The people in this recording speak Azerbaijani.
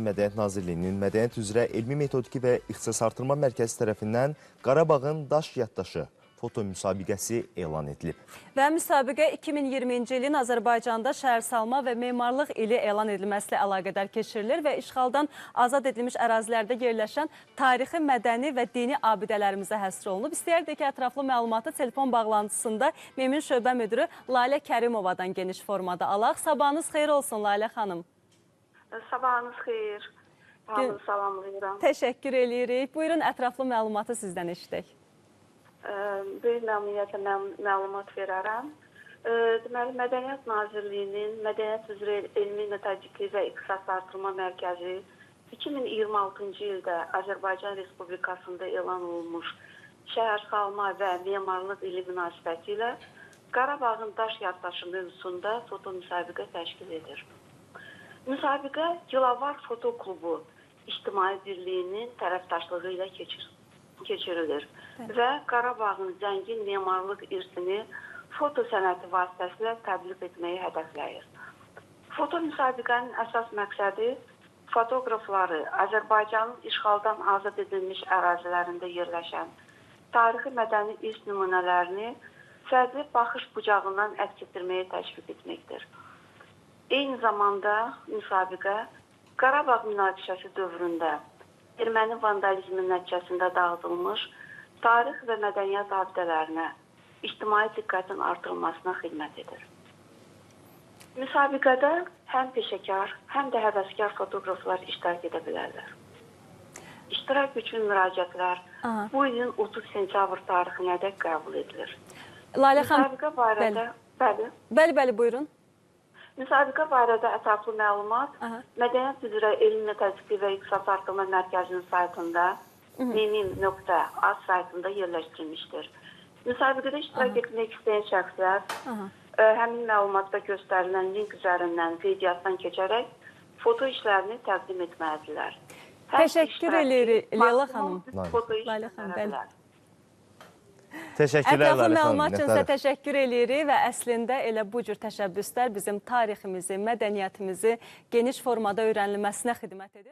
Mədəniyyət Nazirliyinin Mədəniyyət üzrə Elmi Metodiki və İxtisasartırma Mərkəzi tərəfindən Qarabağın daş yaddaşı foto müsabiqəsi elan edilib. Və müsabiqə 2020-ci ilin Azərbaycanda şəhərsalma və memarlıq ili elan edilməsilə əlaqədar keçirilir və işğaldan azad edilmiş ərazilərdə yerləşən tarixi, mədəni və dini abidələrimizə həsr olunub. İstəyərdik ki, ətraflı məlumatı telefon bağlantısında Memin Şöbə Müdürü Lalə Kərimovadan geniş formada alaq. Sabahınız xeyir olsun Lalə xanım. Sabahınız xeyir. Hamını salamlayıram. Təşəkkür edirik. Buyurun, ətraflı məlumatı sizdən eşidək. Böyük məmnuniyyətlə məlumat verərəm. Deməli, Mədəniyyət Nazirliyinin Mədəniyyət üzrə Elmi Metodiki və İxtisasartırma Mərkəzi 2026-cı ildə Azərbaycan Respublikasında elan olunmuş şəhərsalma və memarlıq ili münasibəti ilə Qarabağın daş yaddaşı mövzusunda foto müsabiqə təşkil edir. Müsabiqə Gilavar Foto Klubu İctimai Birliyinin tərəfdaşlığı ilə keçirilir və Qarabağın zəngin memarlıq irsini foto sənəti vasitəsilə təbliğ etməyi hədəfləyir. Foto müsabiqənin əsas məqsədi fotoqrafları Azərbaycanın işğaldan azad edilmiş ərazilərində yerləşən tarixi mədəni irs nümunələrini fərqli baxış bucağından əks etdirməyə təşviq etməkdir. Eyni zamanda müsabiqə Qarabağ münaqişəsi dövründə erməni vandalizmin nəticəsində dağıdılmış tarix və mədəniyyət abidələrinə ictimai diqqətin artırılmasına xidmət edir. Müsabiqədə həm peşəkar, həm də həvəskar fotoqraflar iştirak edə bilərlər. İştirak üçün müraciətlər bu ilin 30 sentyabr tarixinədək qəbul edilir. Lalə xanım, müsabiqə barədə bəli, buyurun. Müsabiqə barədə ətraflı məlumat Mədəniyyət üzrə Elmi Metodiki və İxtisasartırma Mərkəzinin saytında memim.az saytında yerləşdirilmişdir. Müsabiqədə iştirak etmək istəyən şəxslər həmin məlumatda göstərilən link üzərindən qeydiyyatdan keçərək foto işlərini təqdim etməlidirlər. Təşəkkür edirik Leyla xanım. Lalə xanım, bəli. Təşəkkürlər Ətraflı Lalə xanım. məlumat üçün sizə təşəkkür edirik və əslində elə bu cür təşəbbüslər bizim tariximizi, mədəniyyətimizi geniş formada öyrənilməsinə xidmət edir.